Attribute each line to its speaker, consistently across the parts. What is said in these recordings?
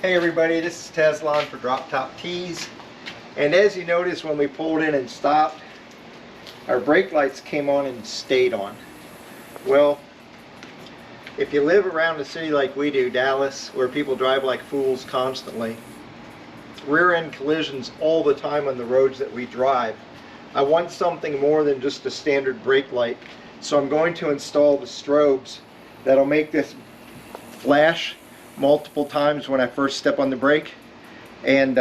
Speaker 1: Hey everybody, this is Teslon for Drop Top Tees. And as you notice, when we pulled in and stopped, our brake lights came on and stayed on. Well, if you live around a city like we do, Dallas, where people drive like fools constantly, rear end collisions all the time on the roads that we drive, I want something more than just a standard brake light. So I'm going to install the strobes that'll make this flash multiple times when I first step on the brake, and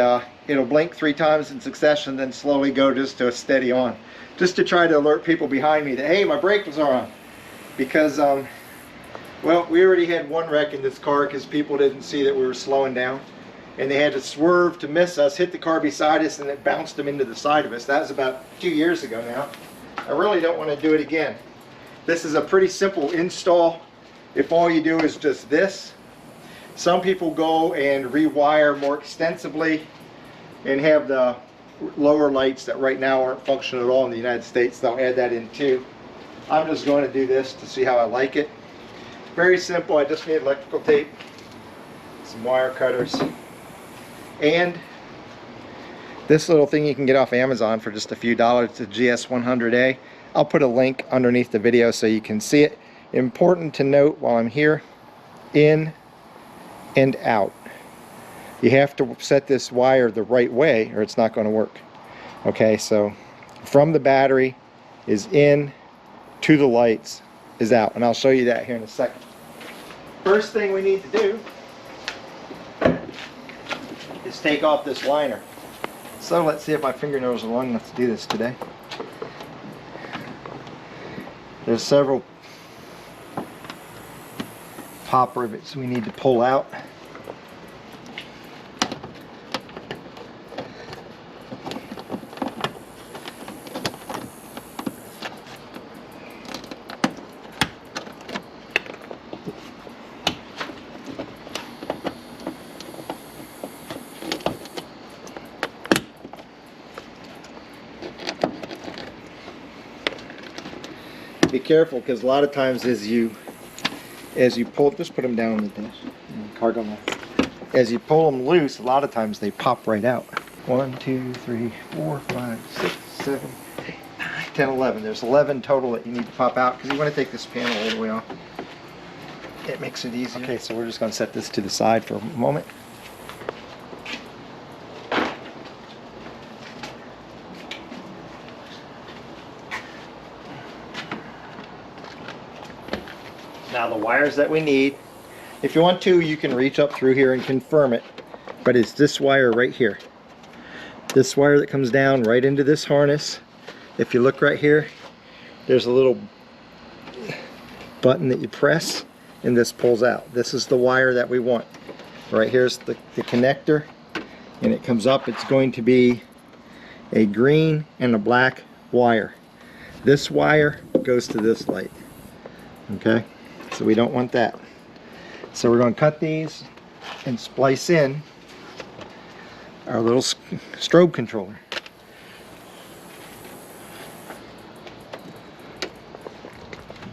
Speaker 1: it'll blink 3 times in succession, then slowly go just to a steady on, just to try to alert people behind me that hey, my brake was on. Because well, we already had one wreck in this car because people didn't see that we were slowing down, and they had to swerve to miss us, hit the car beside us, and it bounced them into the side of us. That was about 2 years ago now. I really don't want to do it again. This is a pretty simple install. If all you do is just this. Some people go and rewire more extensively and have the lower lights that right now aren't functional at all in the United States. They'll add that in too. I'm just going to do this to see how I like it. Very simple. I just need electrical tape, some wire cutters, and this little thing you can get off Amazon for just a few dollars. It's a GS100A. I'll put a link underneath the video so you can see it. Important to note while I'm here, in and out. You have to set this wire the right way or it's not going to work. Okay, so from the battery is in to the lights is out, and I'll show you that here in a second. First thing we need to do is take off this liner. So let's see if my fingernails are long enough to do this today. There's several pop rivets we need to pull out. Be careful, because a lot of times as you pull, just put them down on the dash, cargo mat. As you pull them loose, a lot of times they pop right out. 1, 2, 3, 4, 5, 6, 7, 8, 9, 10, 11. There's 11 total that you need to pop out because you want to take this panel all the way off. It makes it easier. Okay, so we're just going to set this to the side for a moment. Now the wires that we need, if you want to, you can reach up through here and confirm it, but it's this wire right here. This wire that comes down right into this harness. If you look right here, there's a little button that you press and this pulls out. This is the wire that we want. Right here's the connector, and it comes up. It's going to be a green and a black wire. This wire goes to this light. Okay? So we don't want that. So we're going to cut these and splice in our little strobe controller.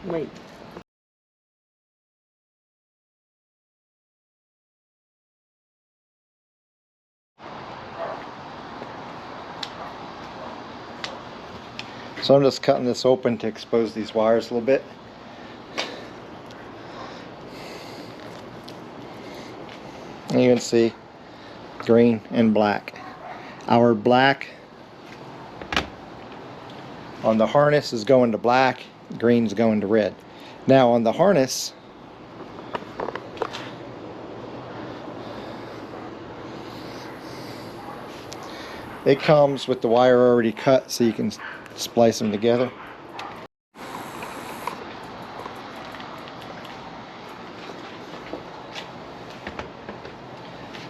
Speaker 1: Wait. So I'm just cutting this open to expose these wires a little bit. And you can see green and black. Our black on the harness is going to black, green's going to red. Now on the harness, it comes with the wire already cut so you can splice them together.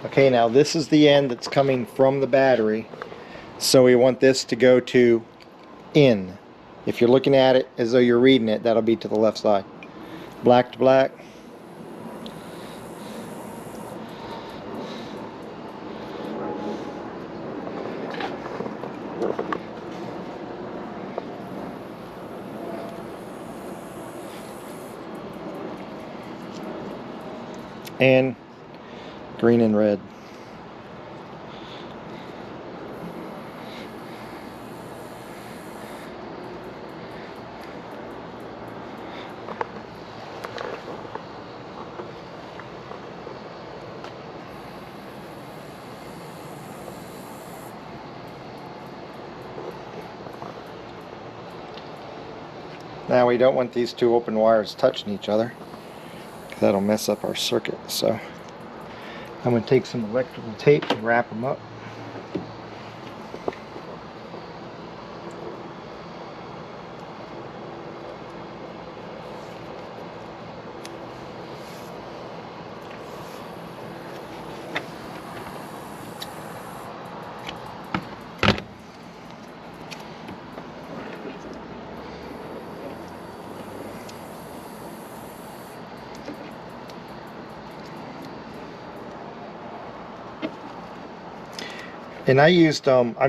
Speaker 1: Okay, now this is the end that's coming from the battery, so we want this to go to in. If you're looking at it as though you're reading it, that'll be to the left side. Black to black. And green and red. Now we don't want these two open wires touching each other. That'll mess up our circuit. So I'm going to take some electrical tape and wrap them up. And I'm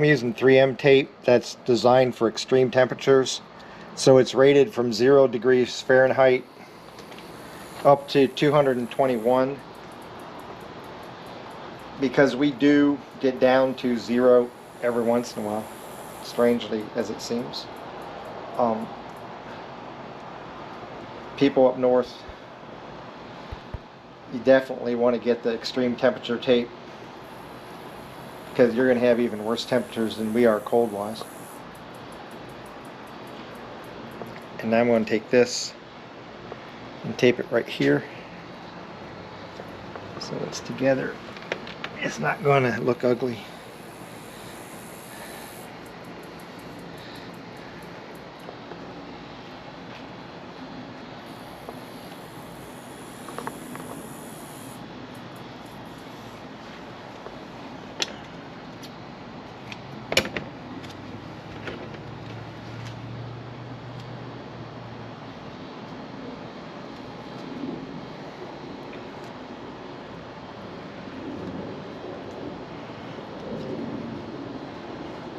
Speaker 1: using 3M tape that's designed for extreme temperatures. So it's rated from 0 degrees Fahrenheit up to 221. Because we do get down to 0 every once in a while, strangely as it seems. People up north, you definitely want to get the extreme temperature tape, because you're going to have even worse temperatures than we are cold-wise. And now I'm going to take this and tape it right here so it's together. It's not going to look ugly.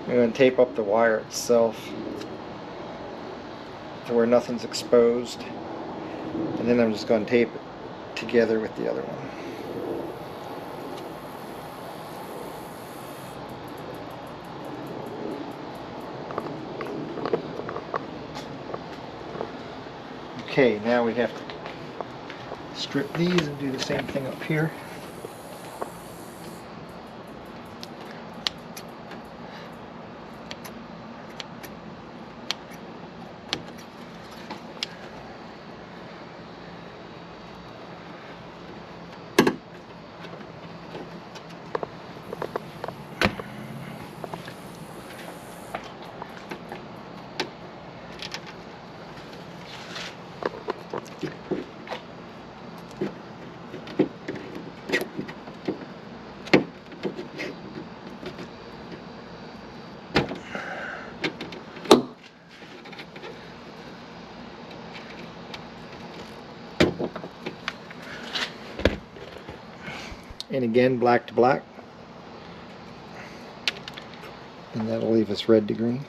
Speaker 1: I'm going to tape up the wire itself to where nothing's exposed, and then I'm just going to tape it together with the other one. Okay, now we have to strip these and do the same thing up here. And again, black to black, and that'll leave us red to green.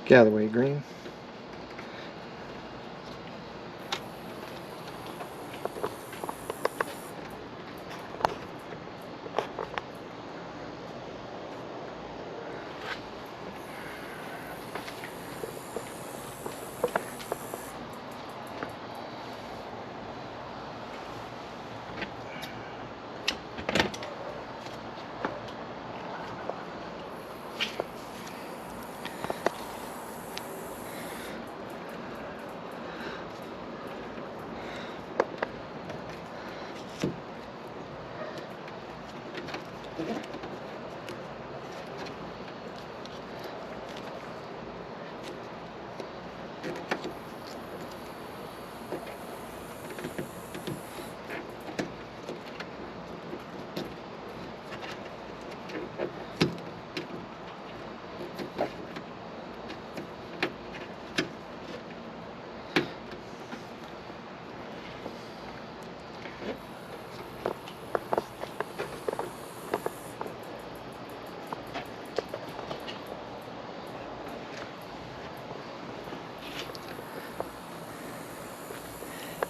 Speaker 1: Galloway green.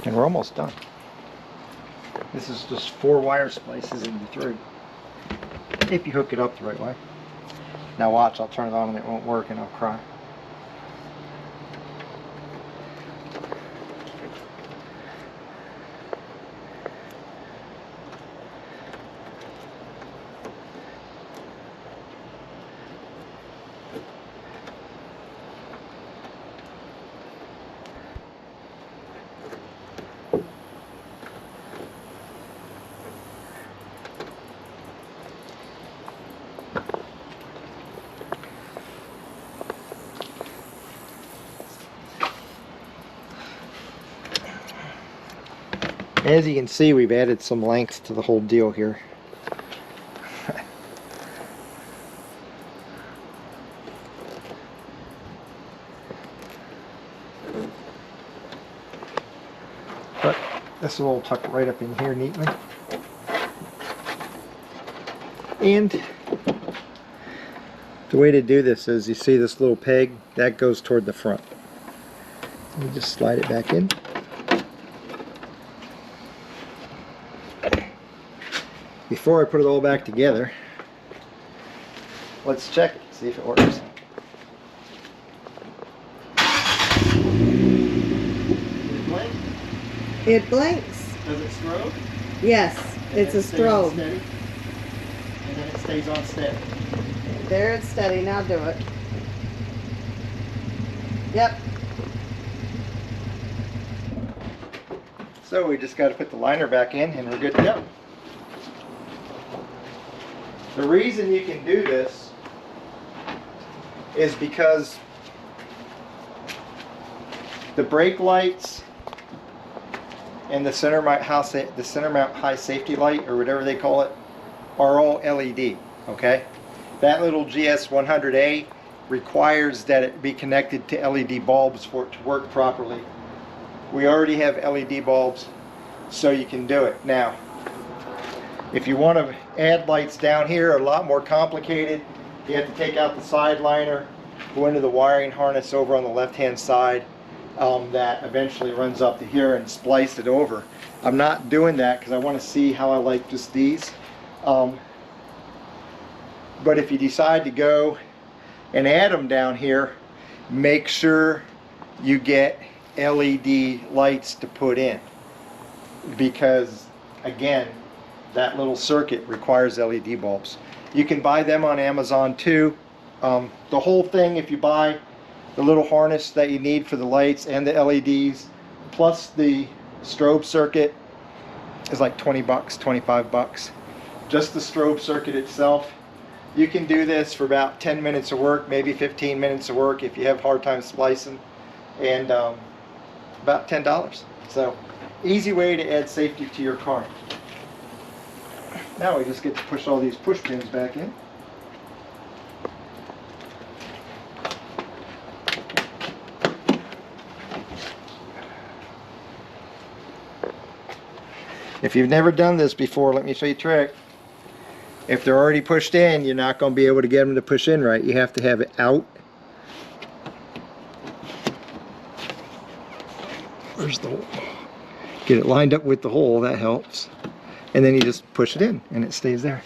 Speaker 1: And we're almost done. This is just 4 wire splices into 3. If you hook it up the right way. Now watch, I'll turn it on and it won't work and I'll cry. As you can see, we've added some length to the whole deal here. But this will tuck right up in here neatly. And the way to do this is, you see this little peg, that goes toward the front. You just slide it back in. Before I put it all back together, let's check it, see if it works.
Speaker 2: It blinks.
Speaker 1: Does it strobe?
Speaker 2: Yes, it's a strobe.
Speaker 1: Steady, and then it stays on steady.
Speaker 2: There, it's steady. Now do it. Yep.
Speaker 1: So we just got to put the liner back in and we're good to go. The reason you can do this is because the brake lights and the center mount high safety light, or whatever they call it, are all LED. Okay, that little GS100A requires that it be connected to LED bulbs for it to work properly. We already have LED bulbs, so you can do it. Now, if you want to add lights down here, a lot more complicated. You have to take out the side liner, go into the wiring harness over on the left-hand side that eventually runs up to here, and splice it over. I'm not doing that because I want to see how I like just these. But if you decide to go and add them down here, make sure you get LED lights to put in, because again, that little circuit requires LED bulbs. You can buy them on Amazon too. The whole thing, if you buy the little harness that you need for the lights and the LEDs, plus the strobe circuit, is like 20 bucks, 25 bucks. Just the strobe circuit itself. You can do this for about 10 minutes of work, maybe 15 minutes of work if you have a hard time splicing, and about $10. So, easy way to add safety to your car. Now we just get to push all these push pins back in. If you've never done this before, let me show you a trick. If they're already pushed in, you're not going to be able to get them to push in right. You have to have it out. Where's the hole? Get it lined up with the hole, that helps. And then you just push it in and it stays there.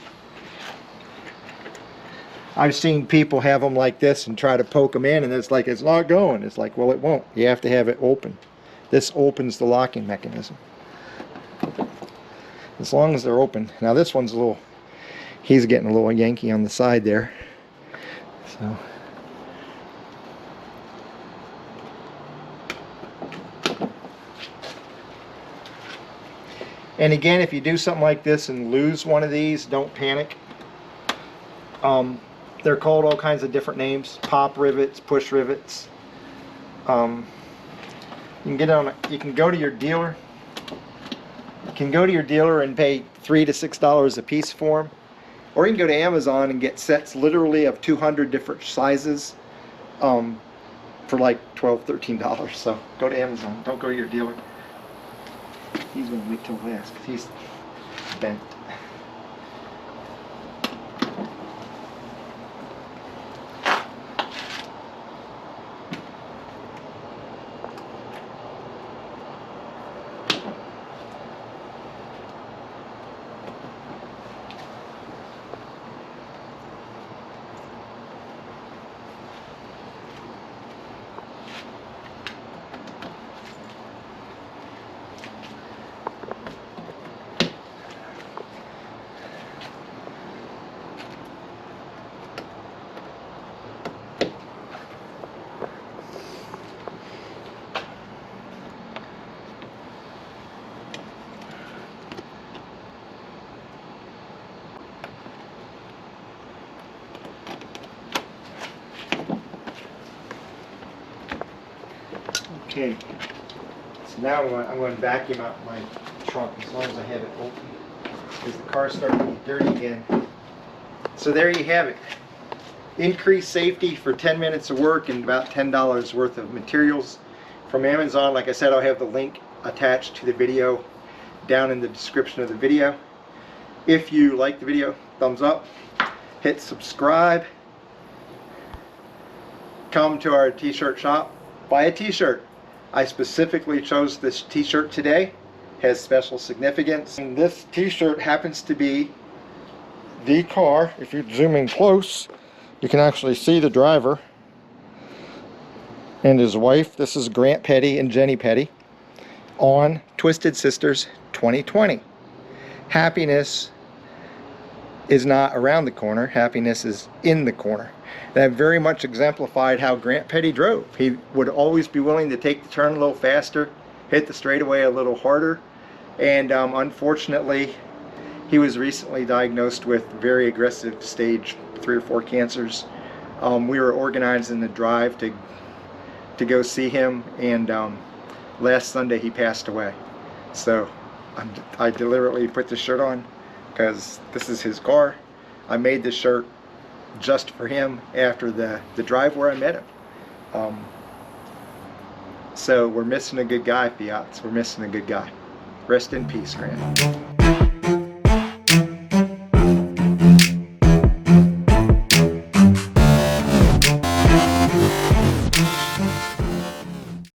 Speaker 1: I've seen people have them like this and try to poke them in, and it's like, it's not going. It's like, well, it won't. You have to have it open. This opens the locking mechanism. As long as they're open. Now this one's a little, he's getting a little Yankee on the side there. So. And again, if you do something like this and lose one of these, don't panic. They're called all kinds of different names: pop rivets, push rivets. You can get on. You can go to your dealer. You can go to your dealer and pay $3 to $6 a piece for them, or you can go to Amazon and get sets literally of 200 different sizes for like $12, $13. So go to Amazon. Don't go to your dealer. He's going to wait till last because he's bent. Okay. So now I'm going to vacuum out my trunk as long as I have it open, because the car's starting to get dirty again. So there you have it. Increased safety for 10 minutes of work and about $10 worth of materials from Amazon. Like I said, I'll have the link attached to the video down in the description of the video. If you like the video, thumbs up, hit subscribe, come to our t-shirt shop, buy a t-shirt. I specifically chose this t-shirt today, has special significance. And this t-shirt happens to be the car. If you're zooming close, you can actually see the driver and his wife. This is Grant Petty and Jenny Petty on Twisted Sisters 2020. Happiness is not around the corner, happiness is in the corner. That very much exemplified how Grant Petty drove. He would always be willing to take the turn a little faster, hit the straightaway a little harder, and unfortunately he was recently diagnosed with very aggressive stage 3 or 4 cancers. We were organizing the drive to go see him, and last Sunday he passed away. So I deliberately put this shirt on because this is his car. I made this shirt just for him after the drive where I met him. So we're missing a good guy, Fiats. We're missing a good guy. Rest in peace, Grant.